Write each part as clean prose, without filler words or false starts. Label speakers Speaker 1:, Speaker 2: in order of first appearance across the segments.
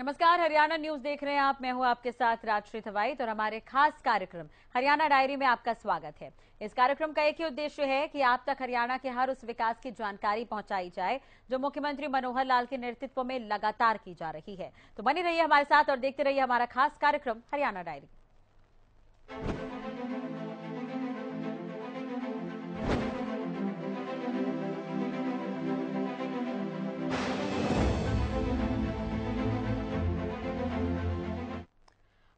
Speaker 1: नमस्कार, हरियाणा न्यूज देख रहे हैं आप। मैं हूं आपके साथ राजश्री थवाईत और हमारे खास कार्यक्रम हरियाणा डायरी में आपका स्वागत है। इस कार्यक्रम का एक ही उद्देश्य है कि आप तक हरियाणा के हर उस विकास की जानकारी पहुंचाई जाए जो मुख्यमंत्री मनोहर लाल के नेतृत्व में लगातार की जा रही है। तो बने रहिए हमारे साथ और देखते रहिए हमारा खास कार्यक्रम हरियाणा डायरी।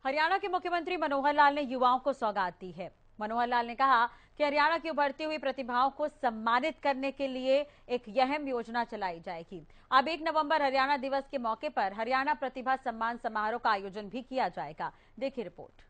Speaker 1: हरियाणा के मुख्यमंत्री मनोहर लाल ने युवाओं को सौगात दी है। मनोहर लाल ने कहा कि हरियाणा की उभरती हुई प्रतिभाओं को सम्मानित करने के लिए एक अहम योजना चलाई जाएगी। अब 1 नवंबर हरियाणा दिवस के मौके पर हरियाणा प्रतिभा सम्मान समारोह का आयोजन भी किया जाएगा। देखिए रिपोर्ट।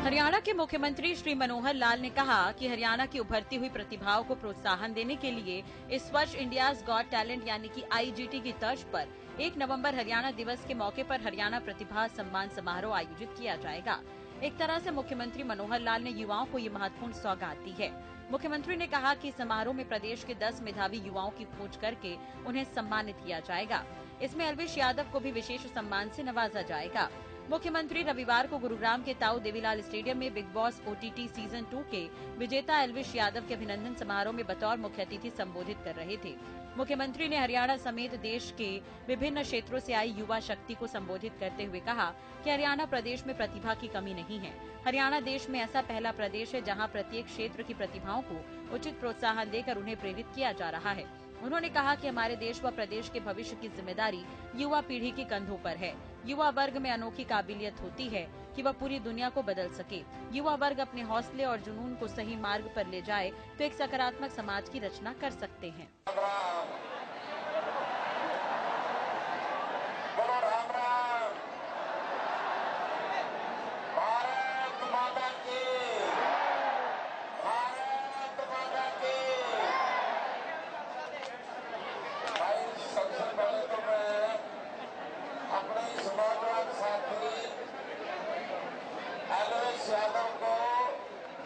Speaker 1: हरियाणा के मुख्यमंत्री श्री मनोहर लाल ने कहा कि हरियाणा की उभरती हुई प्रतिभाओं को प्रोत्साहन देने के लिए इस वर्ष इंडियाज गॉट टैलेंट यानी कि आईजीटी की तर्ज पर 1 नवंबर हरियाणा दिवस के मौके पर हरियाणा प्रतिभा सम्मान समारोह आयोजित किया जाएगा। एक तरह से मुख्यमंत्री मनोहर लाल ने युवाओं को ये महत्वपूर्ण सौगात दी है। मुख्यमंत्री ने कहा कि समारोह में प्रदेश के 10 मेधावी युवाओं की खोज करके उन्हें सम्मानित किया जाएगा। इसमें एल्विश यादव को भी विशेष सम्मान से नवाजा जाएगा। मुख्यमंत्री रविवार को गुरुग्राम के ताऊ देवीलाल स्टेडियम में बिग बॉस ओटीटी सीजन 2 के विजेता एल्विश यादव के अभिनंदन समारोह में बतौर मुख्य अतिथि संबोधित कर रहे थे। मुख्यमंत्री ने हरियाणा समेत देश के विभिन्न क्षेत्रों से आई युवा शक्ति को संबोधित करते हुए कहा कि हरियाणा प्रदेश में प्रतिभा की कमी नहीं है। हरियाणा देश में ऐसा पहला प्रदेश है जहां प्रत्येक क्षेत्र की प्रतिभाओं को उचित प्रोत्साहन देकर उन्हें प्रेरित किया जा रहा है। उन्होंने कहा कि हमारे देश व प्रदेश के भविष्य की जिम्मेदारी युवा पीढ़ी के कंधों पर है। युवा वर्ग में अनोखी काबिलियत होती है कि वह पूरी दुनिया को बदल सके। युवा वर्ग अपने हौसले और जुनून को सही मार्ग पर ले जाए तो एक सकारात्मक समाज की रचना कर सकते हैं।
Speaker 2: यादव को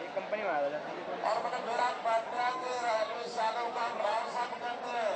Speaker 2: ये कंपनी में और मैंने मेरा पार्टिया के एल्विश यादव का हम राव साहब करते हैं।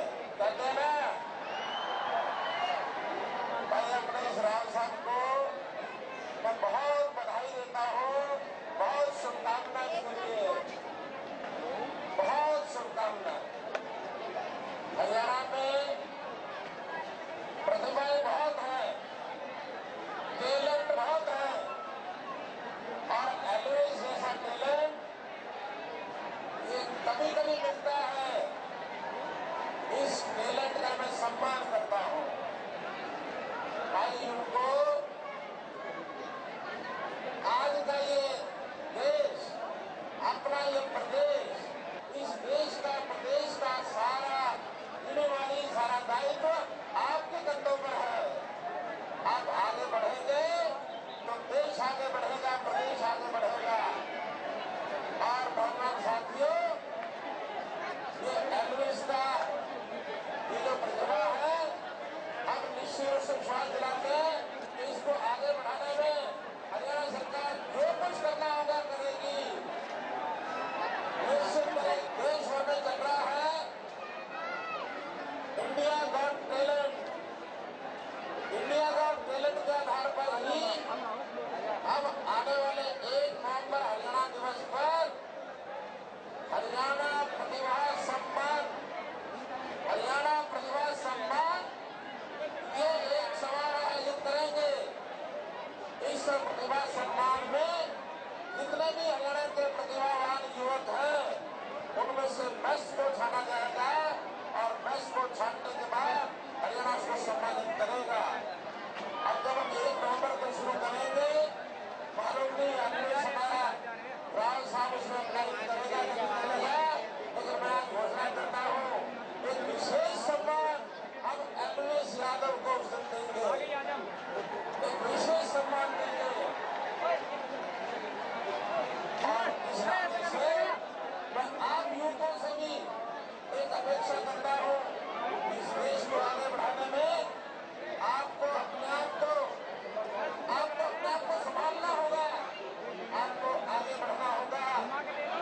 Speaker 2: यादव को अवसर देंगे, एक विशेष सम्मान देंगे। और इस नाते से मैं आप युवकों से भी एक अपेक्षा करता हूँ, इस देश को आगे बढ़ाने में आपको अपने आप को संभालना होगा, आपको आगे बढ़ना होगा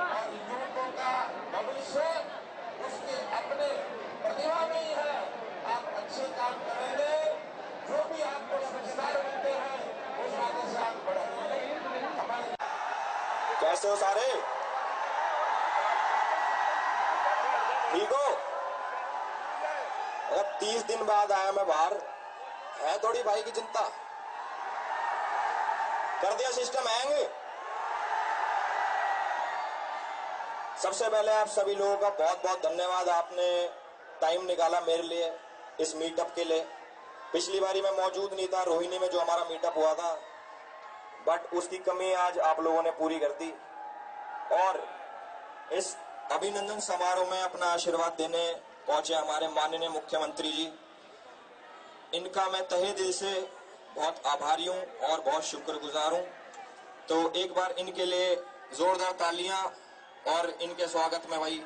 Speaker 2: और युवकों का भविष्य उसके अपने प्रतिभा में ही है। आप अच्छे काम करेंगे, जो भी आपको संस्कार मिलते हैं उस आगे से आप बढ़ेंगे। हमारे
Speaker 3: कैसे हो सारे? ठीक हो? अगर 30 दिन बाद आया मैं बाहर, है थोड़ी भाई की चिंता। कर दिया सिस्टम हैंग। सबसे पहले आप सभी लोगों का बहुत बहुत धन्यवाद, आपने टाइम निकाला मेरे लिए इस मीटअप के लिए। पिछली बारी मैं मौजूद नहीं था रोहिणी में जो हमारा मीटअप हुआ था, बट उसकी कमी आज आप लोगों ने पूरी कर दी। और इस अभिनंदन समारोह में अपना आशीर्वाद देने पहुंचे हमारे माननीय मुख्यमंत्री जी, इनका मैं तहे दिल से बहुत आभारी हूं और बहुत शुक्रगुजार हूं। तो एक बार इनके लिए जोरदार तालियां, और इनके स्वागत में भाई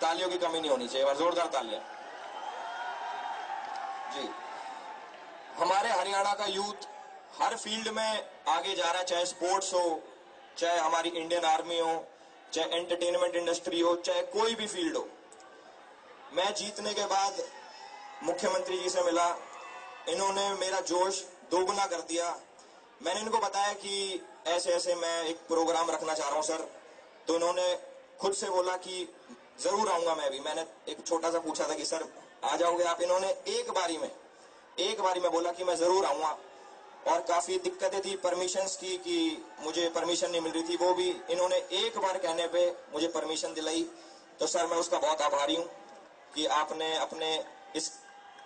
Speaker 3: तालियों की कमी नहीं होनी चाहिए, और जोरदार तालियां जी। हमारे हरियाणा का यूथ हर फील्ड में आगे जा रहा है, चाहे स्पोर्ट्स हो, चाहे हमारी इंडियन आर्मी हो, चाहे एंटरटेनमेंट इंडस्ट्री हो, चाहे कोई भी फील्ड हो। मैं जीतने के बाद मुख्यमंत्री जी से मिला, इन्होंने मेरा जोश दोगुना कर दिया। मैंने इनको बताया कि ऐसे ऐसे मैं एक प्रोग्राम रखना चाह रहा हूं सर, तो इन्होंने खुद से बोला कि जरूर आऊंगा मैं भी। मैंने एक छोटा सा पूछा था कि सर आ जाओगे आप? इन्होंने एक बारी में बोला कि मैं जरूर आऊंगा। और काफी दिक्कतें थी परमिशंस की, कि मुझे परमिशन नहीं मिल रही थी, वो भी इन्होंने एक बार कहने पे मुझे परमिशन दिलाई। तो सर मैं उसका बहुत आभारी हूँ कि आपने अपने इस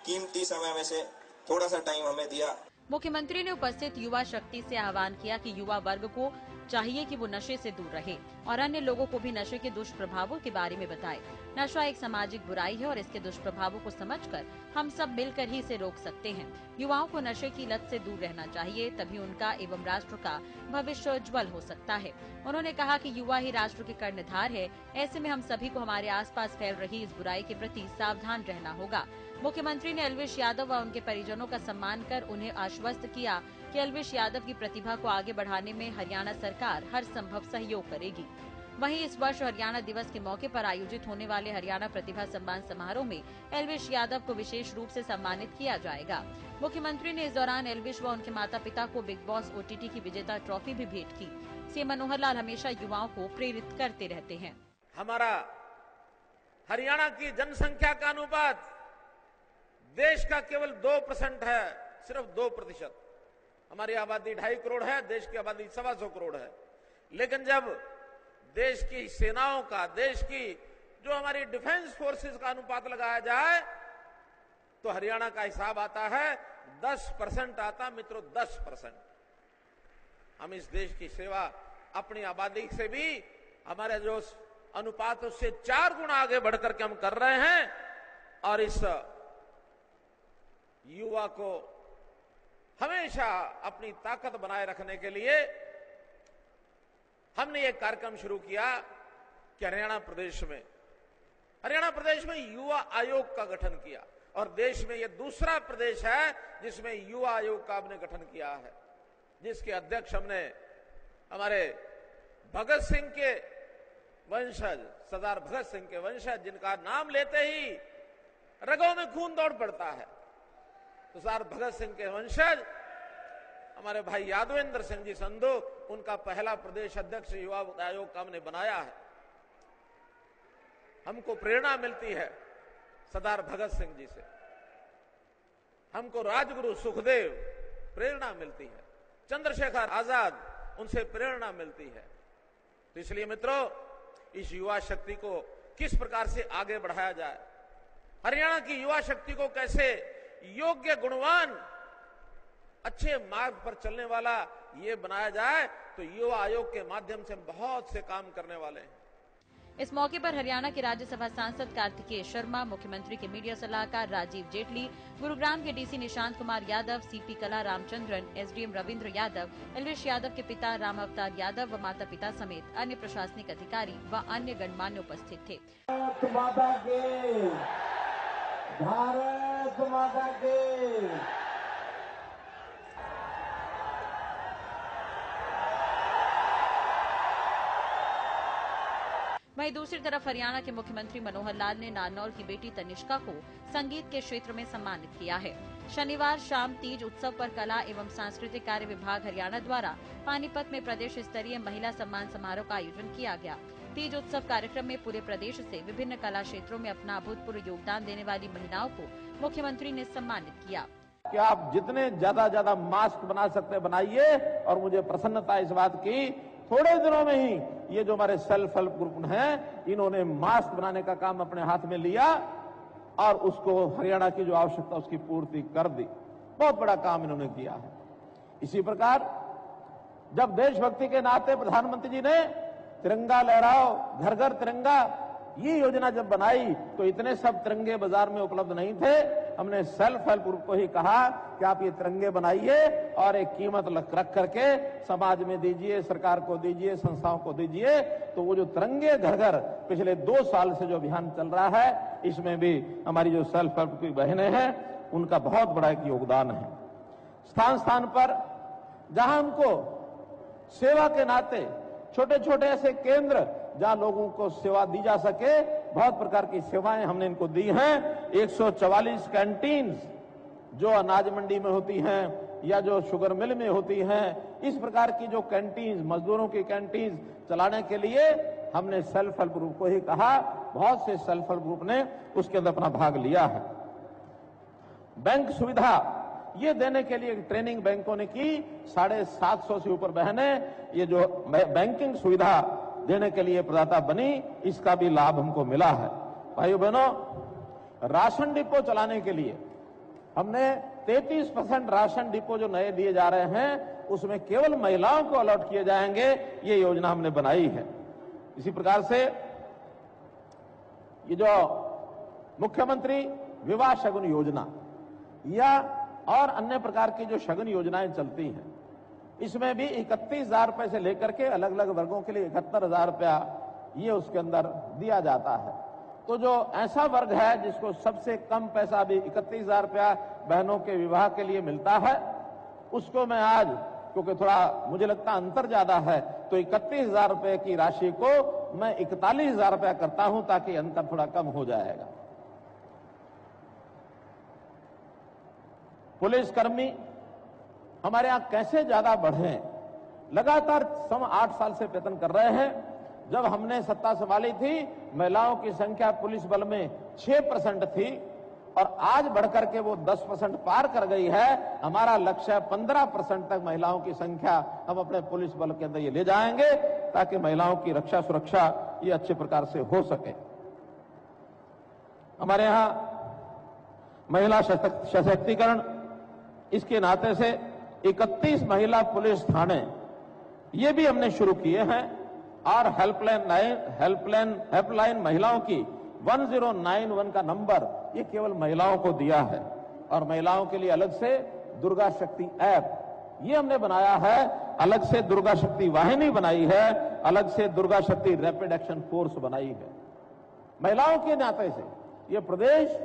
Speaker 3: कीमती समय में से थोड़ा सा टाइम हमें दिया।
Speaker 1: मुख्यमंत्री ने उपस्थित युवा शक्ति से आह्वान किया कि युवा वर्ग को चाहिए कि वो नशे से दूर रहे और अन्य लोगों को भी नशे के दुष्प्रभावों के बारे में बताए। नशा एक सामाजिक बुराई है और इसके दुष्प्रभावों को समझकर हम सब मिलकर ही इसे रोक सकते हैं। युवाओं को नशे की लत से दूर रहना चाहिए, तभी उनका एवं राष्ट्र का भविष्य उज्जवल हो सकता है। उन्होंने कहा कि युवा ही राष्ट्र के कर्णधार है, ऐसे में हम सभी को हमारे आसपास फैल रही इस बुराई के प्रति सावधान रहना होगा। मुख्यमंत्री ने एल्विश यादव व उनके परिजनों का सम्मान कर उन्हें आश्वस्त किया कि एल्विश यादव की प्रतिभा को आगे बढ़ाने में हरियाणा सरकार हर संभव सहयोग करेगी। वहीं इस वर्ष हरियाणा दिवस के मौके पर आयोजित होने वाले हरियाणा प्रतिभा सम्मान समारोह में एल्विश यादव को विशेष रूप से सम्मानित किया जाएगा। मुख्यमंत्री ने इस दौरान एल्विश व उनके माता पिता को बिग बॉस OTT की विजेता ट्रॉफी भी भेंट की। सीएम मनोहर लाल हमेशा युवाओं को प्रेरित करते रहते हैं।
Speaker 4: हमारा हरियाणा की जनसंख्या का अनुपात देश का केवल 2% है, सिर्फ 2%। हमारी आबादी 2.5 करोड़ है, देश की आबादी 125 करोड़ है। लेकिन जब देश की सेनाओं का, देश की जो हमारी डिफेंस फोर्सेस का अनुपात लगाया जाए तो हरियाणा का हिसाब आता है 10% आता। मित्रों 10%। हम इस देश की सेवा अपनी आबादी से भी हमारे जो अनुपात उससे 4 गुना आगे बढ़कर के हम कर रहे हैं। और इस युवा को हमेशा अपनी ताकत बनाए रखने के लिए हमने एक कार्यक्रम शुरू किया कि हरियाणा प्रदेश में युवा आयोग का गठन किया। और देश में यह दूसरा प्रदेश है जिसमें युवा आयोग का हमने गठन किया है, जिसके अध्यक्ष हमने हमारे भगत सिंह के वंशज, सरदार भगत सिंह के वंशज, जिनका नाम लेते ही रगों में खून दौड़ पड़ता है, तो सरदार भगत सिंह के वंशज हमारे भाई यादवेंद्र सिंह जी संधू, उनका पहला प्रदेश अध्यक्ष युवा आयोग का हमने बनाया है। हमको प्रेरणा मिलती है सरदार भगत सिंह जी से, हमको राजगुरु सुखदेव प्रेरणा मिलती है, चंद्रशेखर आजाद उनसे प्रेरणा मिलती है। तो इसलिए मित्रों, इस युवा शक्ति को किस प्रकार से आगे बढ़ाया जाए, हरियाणा की युवा शक्ति को कैसे योग्य, गुणवान, अच्छे मार्ग पर चलने वाला ये बनाया जाए, तो युवा आयोग के माध्यम से हम बहुत से काम करने वाले हैं।
Speaker 1: इस मौके पर हरियाणा के राज्यसभा सांसद कार्तिकेय शर्मा, मुख्यमंत्री के मीडिया सलाहकार राजीव जेटली, गुरुग्राम के डीसी निशांत कुमार यादव, सीपी कला रामचंद्रन, एसडीएम रविंद्र यादव, एलवेश यादव के पिता राम अवतार यादव व माता पिता समेत अन्य प्रशासनिक अधिकारी व अन्य गणमान्य उपस्थित थे।
Speaker 2: भारत माता की।
Speaker 1: वहीं दूसरी तरफ हरियाणा के मुख्यमंत्री मनोहर लाल ने नारनौल की बेटी तनिष्का को संगीत के क्षेत्र में सम्मानित किया है। शनिवार शाम तीज उत्सव पर कला एवं सांस्कृतिक कार्य विभाग हरियाणा द्वारा पानीपत में प्रदेश स्तरीय महिला सम्मान समारोह का आयोजन किया गया। तीज उत्सव कार्यक्रम में पूरे प्रदेश से विभिन्न कला क्षेत्रों में अपना अभूतपूर्व योगदान देने वाली महिलाओं को मुख्यमंत्री ने सम्मानित किया।
Speaker 4: कि आप जितने ज्यादा मास्क बना सकते बनाइए, और मुझे प्रसन्नता इस बात की, थोड़े दिनों में ही ये जो हमारे सेल्फ हेल्प ग्रुप हैं, इन्होंने मास्क बनाने का काम अपने हाथ में लिया और उसको हरियाणा की जो आवश्यकता उसकी पूर्ति कर दी। बहुत बड़ा काम इन्होंने किया है। इसी प्रकार जब देशभक्ति के नाते प्रधानमंत्री जी ने तिरंगा लहराओ घर घर तिरंगा ये योजना जब बनाई तो इतने सब तिरंगे बाजार में उपलब्ध नहीं थे। हमने सेल्फ हेल्प ग्रुप को ही कहा कि आप ये तिरंगे बनाइए और एक कीमत रख करके समाज में दीजिए, सरकार को दीजिए, संस्थाओं को दीजिए। तो वो जो तिरंगे घर घर पिछले 2 साल से जो अभियान चल रहा है, इसमें भी हमारी जो सेल्फ हेल्प की बहनें हैं उनका बहुत बड़ा एक योगदान है। स्थान स्थान पर जहां उनको सेवा के नाते छोटे छोटे ऐसे केंद्र जहां लोगों को सेवा दी जा सके, बहुत प्रकार की सेवाएं हमने इनको दी हैं। 144 कैंटीन्स जो अनाज मंडी में होती हैं या जो शुगर मिल में होती हैं, इस प्रकार की जो कैंटीन्स, मजदूरों की कैंटीन्स चलाने के लिए हमने सेल्फ हेल्प ग्रुप को ही कहा। बहुत से सेल्फ हेल्प ग्रुप ने उसके अंदर अपना भाग लिया है। बैंक सुविधा ये देने के लिए ट्रेनिंग बैंकों ने की। 750 से ऊपर बहनें ये जो बैंकिंग सुविधा देने के लिए प्रदाता बनी, इसका भी लाभ हमको मिला है। भाइयों बहनों, राशन डिपो चलाने के लिए हमने 33% राशन डिपो जो नए दिए जा रहे हैं उसमें केवल महिलाओं को अलॉट किए जाएंगे। ये योजना हमने बनाई है। इसी प्रकार से ये जो मुख्यमंत्री विवाह शगुन योजना या और अन्य प्रकार की जो शगुन योजनाएं चलती हैं, इसमें भी 31,000 रुपए से लेकर के अलग अलग वर्गों के लिए 71,000 रुपया ये उसके अंदर दिया जाता है। तो जो ऐसा वर्ग है जिसको सबसे कम पैसा भी 31,000 रुपया बहनों के विवाह के लिए मिलता है, उसको मैं आज, क्योंकि थोड़ा मुझे लगता अंतर ज्यादा है, तो 31,000 रुपए की राशि को मैं 41,000 रुपया करता हूं ताकि अंतर थोड़ा कम हो जाएगा। पुलिसकर्मी हमारे यहां कैसे ज्यादा बढ़े, लगातार 8 साल से प्रयत्न कर रहे हैं। जब हमने सत्ता संभाली थी, महिलाओं की संख्या पुलिस बल में 6% थी और आज बढ़कर के वो 10% पार कर गई है। हमारा लक्ष्य है 15% तक महिलाओं की संख्या हम अपने पुलिस बल के अंदर ये ले जाएंगे ताकि महिलाओं की रक्षा सुरक्षा ये अच्छे प्रकार से हो सके। हमारे यहां महिला सशक्तिकरण, इसके नाते से 31 महिला पुलिस थाने ये भी हमने शुरू किए हैं और हेल्पलाइन महिलाओं की 1091 का नंबर ये केवल महिलाओं को दिया है। और महिलाओं के लिए अलग से दुर्गा शक्ति ऐप ये हमने बनाया है, अलग से दुर्गा शक्ति वाहिनी बनाई है, अलग से दुर्गा शक्ति रैपिड एक्शन फोर्स बनाई है। महिलाओं के नाते से ये प्रदेश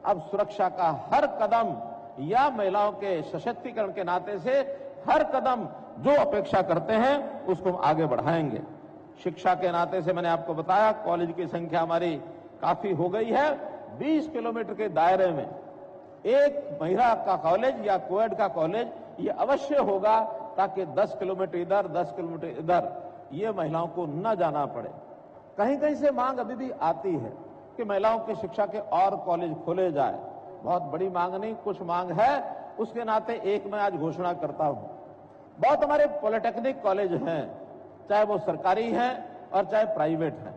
Speaker 4: अब सुरक्षा का हर कदम या महिलाओं के सशक्तिकरण के नाते से हर कदम जो अपेक्षा करते हैं उसको हम आगे बढ़ाएंगे। शिक्षा के नाते से मैंने आपको बताया कॉलेज की संख्या हमारी काफी हो गई है। 20 किलोमीटर के दायरे में एक महिला का कॉलेज या कोएड का कॉलेज ये अवश्य होगा ताकि 10 किलोमीटर इधर 10 किलोमीटर इधर ये महिलाओं को न जाना पड़े। कहीं कहीं से मांग अभी भी आती है कि महिलाओं की शिक्षा के और कॉलेज खोले जाए। बहुत बड़ी मांग नहीं, कुछ मांग है, उसके नाते एक मैं आज घोषणा करता हूं। बहुत हमारे पॉलिटेक्निक कॉलेज हैं, चाहे वो सरकारी हैं और चाहे प्राइवेट हैं।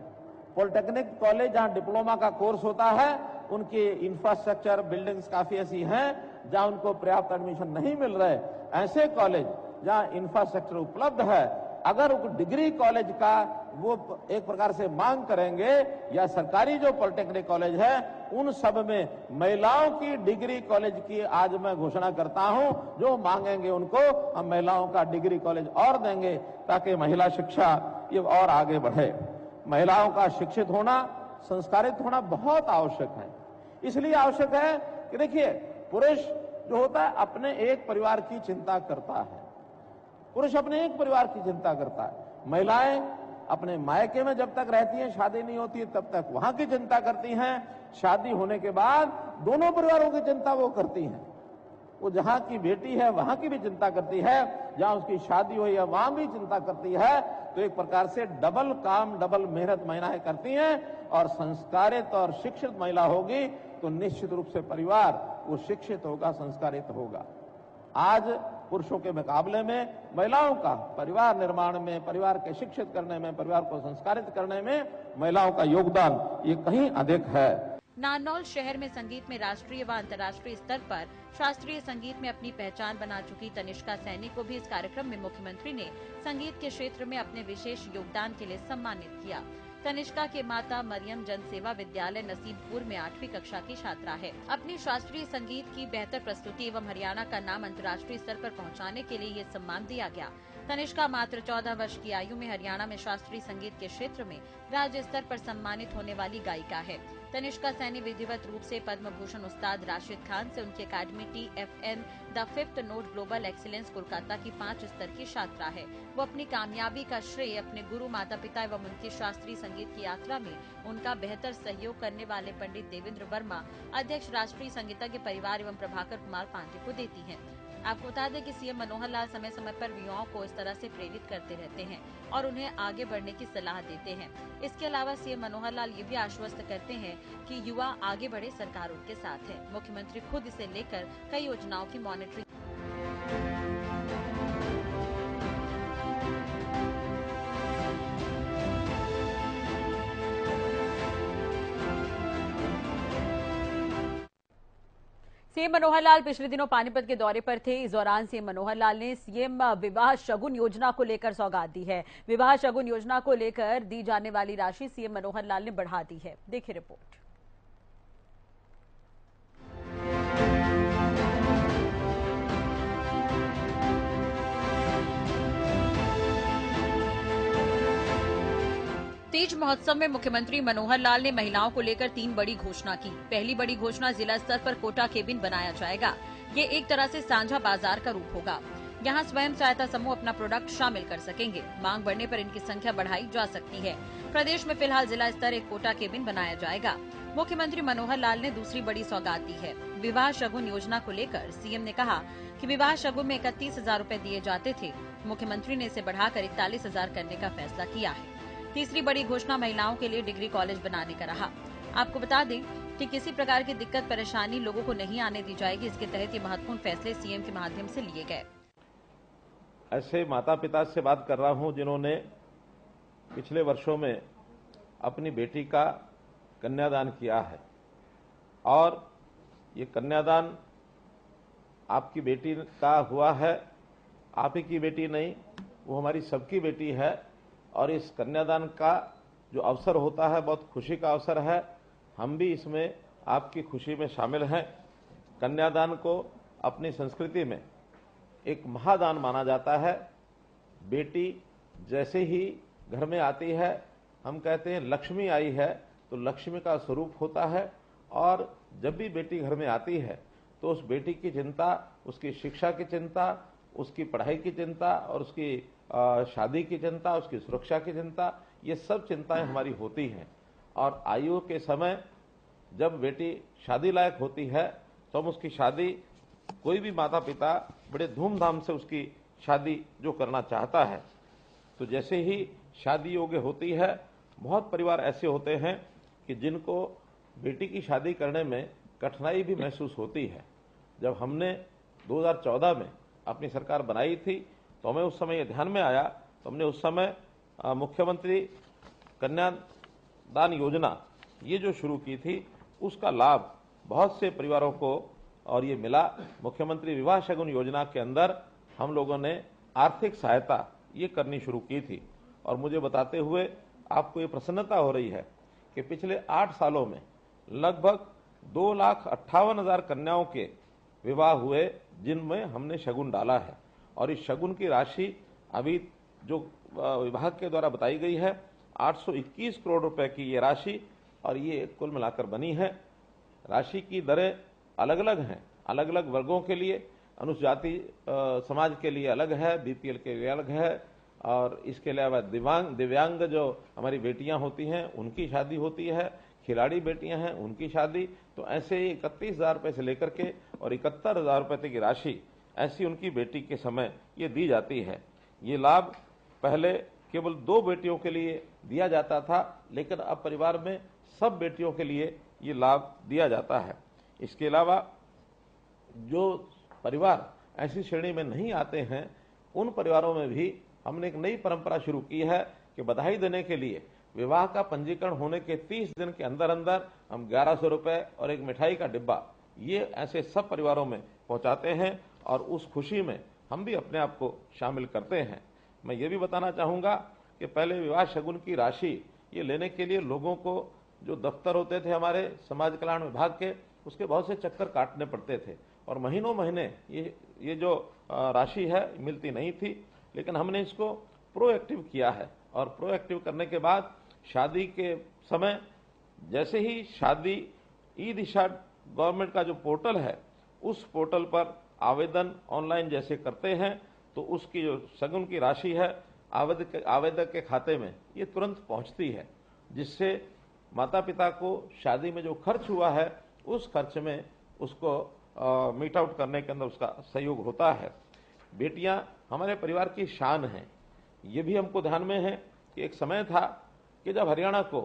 Speaker 4: पॉलिटेक्निक कॉलेज जहां डिप्लोमा का कोर्स होता है, उनकी इंफ्रास्ट्रक्चर बिल्डिंग्स काफी ऐसी हैं जहां उनको पर्याप्त एडमिशन नहीं मिल रहे। ऐसे कॉलेज जहां इंफ्रास्ट्रक्चर उपलब्ध है,
Speaker 5: अगर डिग्री कॉलेज का वो एक प्रकार से मांग करेंगे, या सरकारी जो पॉलिटेक्निक कॉलेज है उन सब में महिलाओं की डिग्री कॉलेज की आज मैं घोषणा करता हूं। जो मांगेंगे उनको हम महिलाओं का डिग्री कॉलेज और देंगे, ताकि महिला शिक्षा ये और आगे बढ़े। महिलाओं का शिक्षित होना, संस्कारित होना बहुत आवश्यक है। इसलिए आवश्यक है कि देखिए, पुरुष जो होता है अपने एक परिवार की चिंता करता है, पुरुष अपने एक परिवार की चिंता करता है। महिलाएं अपने मायके में जब तक रहती हैं, शादी नहीं होती है, तब तक वहां की चिंता करती हैं। शादी होने के बाद दोनों परिवारों की चिंता वो करती हैं। वो जहां की बेटी है वहां की भी चिंता करती है, जहां उसकी शादी हुई है वहां भी चिंता करती है। तो एक प्रकार से डबल काम, डबल मेहनत महिलाएं करती हैं। और संस्कारित और शिक्षित महिला होगी तो निश्चित रूप से परिवार वो शिक्षित होगा, संस्कारित होगा। आज पुरुषों के मुकाबले में महिलाओं का परिवार निर्माण में, परिवार के शिक्षित करने में, परिवार को संस्कारित करने में महिलाओं का योगदान ये कहीं अधिक है।
Speaker 1: नारनौल शहर में संगीत में राष्ट्रीय व अंतर्राष्ट्रीय स्तर पर शास्त्रीय संगीत में अपनी पहचान बना चुकी तनिष्का सैनी को भी इस कार्यक्रम में मुख्यमंत्री ने संगीत के क्षेत्र में अपने विशेष योगदान के लिए सम्मानित किया। तनिष्का के माता मरियम जनसेवा विद्यालय नसीबपुर में 8वीं कक्षा की छात्रा है। अपनी शास्त्रीय संगीत की बेहतर प्रस्तुति एवं हरियाणा का नाम अंतर्राष्ट्रीय स्तर पर पहुंचाने के लिए ये सम्मान दिया गया। तनिष्का मात्र 14 वर्ष की आयु में हरियाणा में शास्त्रीय संगीत के क्षेत्र में राज्य स्तर पर सम्मानित होने वाली गायिका है। तनिष्का सैनी विधिवत रूप से पद्म भूषण उस्ताद राशिद खान से उनकी academy TFN the 5th note global excellence Kolkata की 5 स्तर की छात्रा है। वो अपनी कामयाबी का श्रेय अपने गुरु, माता पिता एवं उनकी शास्त्रीय संगीत की यात्रा में उनका बेहतर सहयोग करने वाले पंडित देवेंद्र वर्मा, अध्यक्ष राष्ट्रीय संगीतज्ञ परिवार एवं प्रभाकर कुमार पांडे को देती है। आपको बता दें कि सीएम मनोहर लाल समय समय पर युवाओं को इस तरह से प्रेरित करते रहते हैं और उन्हें आगे बढ़ने की सलाह देते हैं। इसके अलावा सीएम मनोहर लाल ये भी आश्वस्त करते हैं कि युवा आगे बढ़े, सरकार उनके साथ है। मुख्यमंत्री खुद इसे लेकर कई योजनाओं की मॉनिटरिंग सीएम मनोहर लाल पिछले दिनों पानीपत के दौरे पर थे। इस दौरान सीएम मनोहर लाल ने सीएम विवाह शगुन योजना को लेकर सौगात दी है। विवाह शगुन योजना को लेकर दी जाने वाली राशि सीएम मनोहर लाल ने बढ़ा दी है। देखिए रिपोर्ट। तीज महोत्सव में मुख्यमंत्री मनोहर लाल ने महिलाओं को लेकर 3 बड़ी घोषणा की। पहली बड़ी घोषणा, जिला स्तर पर कोटा केबिन बनाया जाएगा। ये एक तरह से साझा बाजार का रूप होगा। यहाँ स्वयं सहायता समूह अपना प्रोडक्ट शामिल कर सकेंगे। मांग बढ़ने पर इनकी संख्या बढ़ाई जा सकती है। प्रदेश में फिलहाल जिला स्तर एक कोटा केबिन बनाया जाएगा। मुख्यमंत्री मनोहर लाल ने दूसरी बड़ी सौगात दी है। विवाह शगुन योजना को लेकर सीएम ने कहा कि विवाह शगुन में 31,000 रूपए दिए जाते थे। मुख्यमंत्री ने इसे बढ़ाकर 41,000 करने का फैसला किया है। तीसरी बड़ी घोषणा महिलाओं के लिए डिग्री कॉलेज बनाने का रहा। आपको बता दें कि किसी प्रकार की दिक्कत परेशानी लोगों को नहीं आने दी जाएगी। इसके तहत ये महत्वपूर्ण फैसले सीएम के माध्यम से लिए गए।
Speaker 5: ऐसे माता पिता से बात कर रहा हूं जिन्होंने पिछले वर्षों में अपनी बेटी का कन्यादान किया है, और ये कन्यादान आपकी बेटी का हुआ है, आप ही की बेटी नहीं, वो हमारी सबकी बेटी है। और इस कन्यादान का जो अवसर होता है बहुत खुशी का अवसर है। हम भी इसमें आपकी खुशी में शामिल हैं। कन्यादान को अपनी संस्कृति में एक महादान माना जाता है। बेटी जैसे ही घर में आती है, हम कहते हैं लक्ष्मी आई है, तो लक्ष्मी का स्वरूप होता है। और जब भी बेटी घर में आती है तो उस बेटी की चिंता, उसकी शिक्षा की चिंता, उसकी पढ़ाई की चिंता और उसकी शादी की चिंता, उसकी सुरक्षा की चिंता, ये सब चिंताएं हमारी होती हैं। और आयु के समय जब बेटी शादी लायक होती है तो हम उसकी शादी, कोई भी माता पिता बड़े धूमधाम से उसकी शादी जो करना चाहता है, तो जैसे ही शादी योग्य होती है, बहुत परिवार ऐसे होते हैं कि जिनको बेटी की शादी करने में कठिनाई भी महसूस होती है। जब हमने 2014 में अपनी सरकार बनाई थी तो हमें उस समय ये ध्यान में आया, तो हमने उस समय मुख्यमंत्री कन्यादान योजना ये जो शुरू की थी, उसका लाभ बहुत से परिवारों को और ये मिला। मुख्यमंत्री विवाह शगुन योजना के अंदर हम लोगों ने आर्थिक सहायता ये करनी शुरू की थी। और मुझे बताते हुए आपको ये प्रसन्नता हो रही है कि पिछले 8 सालों में लगभग 2,58,000 कन्याओं के विवाह हुए जिनमें हमने शगुन डाला है। और इस शगुन की राशि अभी जो विभाग के द्वारा बताई गई है 821 करोड़ रुपए की ये राशि, और ये कुल मिलाकर बनी है। राशि की दरें अलग अलग हैं, अलग अलग वर्गों के लिए, अनुसूचित समाज के लिए अलग है, बीपीएल के लिए अलग है, और इसके अलावा दिव्यांग जो हमारी बेटियां होती हैं उनकी शादी होती है, खिलाड़ी बेटियां हैं उनकी शादी। तो ऐसे ही 31,000 रुपये से लेकर के और 71,000 रुपये तक की राशि ऐसी उनकी बेटी के समय ये दी जाती है। ये लाभ पहले केवल 2 बेटियों के लिए दिया जाता था, लेकिन अब परिवार में सब बेटियों के लिए ये लाभ दिया जाता है। इसके अलावा जो परिवार ऐसी श्रेणी में नहीं आते हैं उन परिवारों में भी हमने एक नई परंपरा शुरू की है कि बधाई देने के लिए विवाह का पंजीकरण होने के 30 दिन के अंदर अंदर हम 1100 रुपए और एक मिठाई का डिब्बा ये ऐसे सब परिवारों में पहुंचाते हैं, और उस खुशी में हम भी अपने आप को शामिल करते हैं। मैं ये भी बताना चाहूँगा कि पहले विवाह शगुन की राशि ये लेने के लिए लोगों को जो दफ्तर होते थे हमारे समाज कल्याण विभाग के, उसके बहुत से चक्कर काटने पड़ते थे और महीनों महीने ये जो राशि है मिलती नहीं थी। लेकिन हमने इसको प्रोएक्टिव किया है, और प्रोएक्टिव करने के बाद शादी के समय जैसे ही शादी ई दिशा गवर्नमेंट का जो पोर्टल है उस पोर्टल पर आवेदन ऑनलाइन जैसे करते हैं तो उसकी जो शगुन की राशि है आवेदक के खाते में ये तुरंत पहुंचती है, जिससे माता पिता को शादी में जो खर्च हुआ है उस खर्च में उसको मीट आउट करने के अंदर उसका सहयोग होता है। बेटियां हमारे परिवार की शान हैं। ये भी हमको ध्यान में है कि एक समय था कि जब हरियाणा को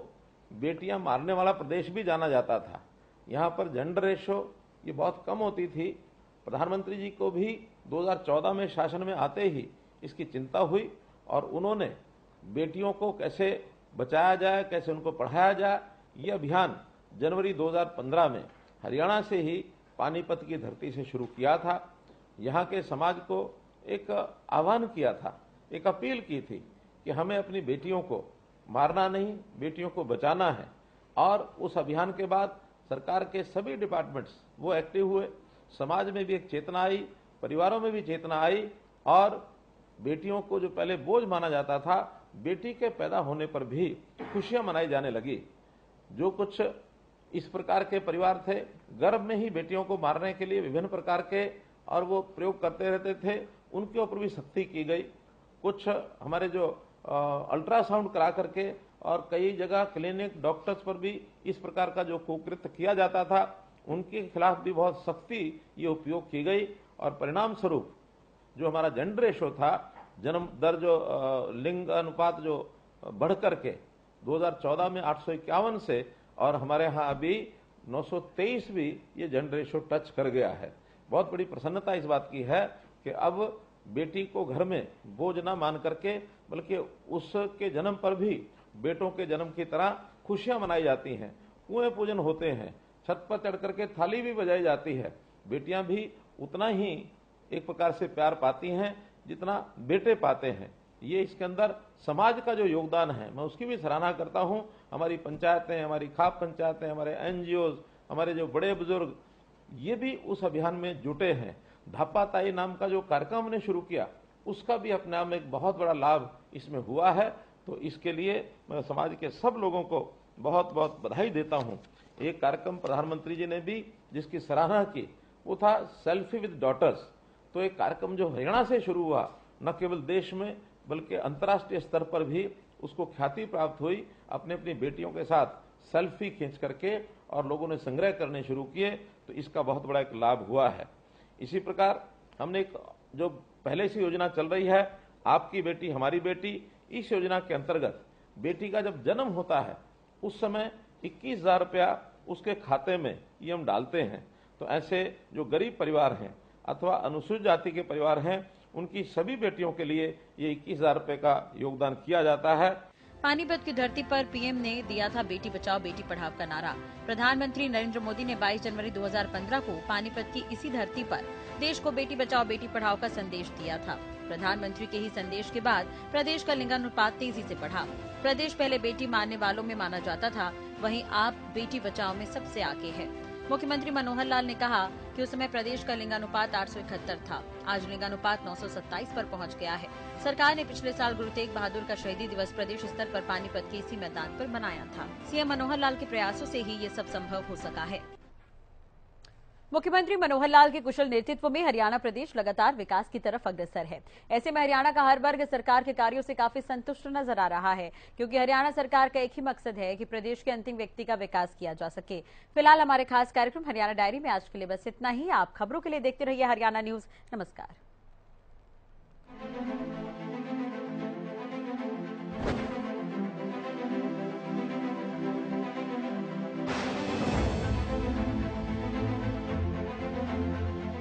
Speaker 5: बेटियां मारने वाला प्रदेश भी जाना जाता था। यहाँ पर जेंडर रेशो ये बहुत कम होती थी। प्रधानमंत्री जी को भी 2014 में शासन में आते ही इसकी चिंता हुई और उन्होंने बेटियों को कैसे बचाया जाए, कैसे उनको पढ़ाया जाए, ये अभियान जनवरी 2015 में हरियाणा से ही पानीपत की धरती से शुरू किया था। यहाँ के समाज को एक आह्वान किया था, एक अपील की थी कि हमें अपनी बेटियों को मारना नहीं, बेटियों को बचाना है। और उस अभियान के बाद सरकार के सभी डिपार्टमेंट्स वो एक्टिव हुए, समाज में भी एक चेतना आई, परिवारों में भी चेतना आई, और बेटियों को जो पहले बोझ माना जाता था, बेटी के पैदा होने पर भी खुशियां मनाई जाने लगी। जो कुछ इस प्रकार के परिवार थे, गर्भ में ही बेटियों को मारने के लिए विभिन्न प्रकार के और वो प्रयोग करते रहते थे, उनके ऊपर भी सख्ती की गई। कुछ हमारे जो अल्ट्रासाउंड करा करके और कई जगह क्लिनिक डॉक्टर्स पर भी इस प्रकार का जो कुकृत्य किया जाता था, उनके खिलाफ भी बहुत सख्ती ये उपयोग की गई। और परिणाम स्वरूप जो हमारा जेंडर रेशो था, जन्म दर जो लिंग अनुपात जो बढ़ करके 2014 में 851 से और हमारे यहाँ अभी 923 भी ये जेंडर रेशो टच कर गया है। बहुत बड़ी प्रसन्नता इस बात की है कि अब बेटी को घर में बोझ न मान करके बल्कि उसके जन्म पर भी बेटों के जन्म की तरह खुशियां मनाई जाती हैं, कुएं पूजन होते हैं, छत पर चढ़ करके थाली भी बजाई जाती है। बेटियां भी उतना ही एक प्रकार से प्यार पाती हैं जितना बेटे पाते हैं। ये इसके अंदर समाज का जो योगदान है मैं उसकी भी सराहना करता हूं। हमारी पंचायतें, हमारी खाप पंचायतें, हमारे एनजीओ, हमारे जो बड़े बुजुर्ग ये भी उस अभियान में जुटे हैं। धापा ताई नाम का जो कार्यक्रम हमने शुरू किया उसका भी अपने आप में एक बहुत बड़ा लाभ इसमें हुआ है। तो इसके लिए मैं समाज के सब लोगों को बहुत बहुत बधाई देता हूं। एक कार्यक्रम प्रधानमंत्री जी ने भी जिसकी सराहना की वो था सेल्फी विद डॉटर्स। तो एक कार्यक्रम जो हरियाणा से शुरू हुआ, न केवल देश में बल्कि अंतर्राष्ट्रीय स्तर पर भी उसको ख्याति प्राप्त हुई। अपने अपनी बेटियों के साथ सेल्फी खींच करके और लोगों ने संग्रह करने शुरू किए, तो इसका बहुत बड़ा एक लाभ हुआ है। इसी प्रकार हमने एक जो पहले से योजना चल रही है, आपकी बेटी हमारी बेटी, इस योजना के अंतर्गत बेटी का जब जन्म होता है उस समय 21,000 रुपया उसके खाते में ये हम डालते हैं। तो ऐसे जो गरीब परिवार हैं अथवा अनुसूचित जाति के परिवार हैं, उनकी सभी बेटियों के लिए ये 21,000 रुपये का योगदान किया जाता है।
Speaker 1: पानीपत की धरती पर पीएम ने दिया था बेटी बचाओ बेटी पढ़ाओ का नारा। प्रधानमंत्री नरेंद्र मोदी ने 22 जनवरी 2015 को पानीपत की इसी धरती पर देश को बेटी बचाओ बेटी पढ़ाओ का संदेश दिया था। प्रधानमंत्री के ही संदेश के बाद प्रदेश का लिंगानुपात तेजी से बढ़ा। प्रदेश पहले बेटी मारने वालों में माना जाता था, वहीं आप बेटी बचाओ में सबसे आगे है। मुख्यमंत्री मनोहर लाल ने कहा कि उस समय प्रदेश का लिंगानुपात 871 था, आज लिंगानुपात 927 पर पहुंच गया है। सरकार ने पिछले साल गुरु तेग बहादुर का शहीदी दिवस प्रदेश स्तर पर पानीपत के इसी मैदान पर मनाया था। सीएम मनोहर लाल के प्रयासों से ही ये सब संभव हो सका है। मुख्यमंत्री मनोहर लाल के कुशल नेतृत्व में हरियाणा प्रदेश लगातार विकास की तरफ अग्रसर है। ऐसे में हरियाणा का हर वर्ग सरकार के कार्यों से काफी संतुष्ट नजर आ रहा है, क्योंकि हरियाणा सरकार का एक ही मकसद है कि प्रदेश के अंतिम व्यक्ति का विकास किया जा सके। फिलहाल हमारे खास कार्यक्रम हरियाणा डायरी में आज के लिए बस इतना ही। आप खबरों के लिए देखते रहिए हरियाणा न्यूज। नमस्कार।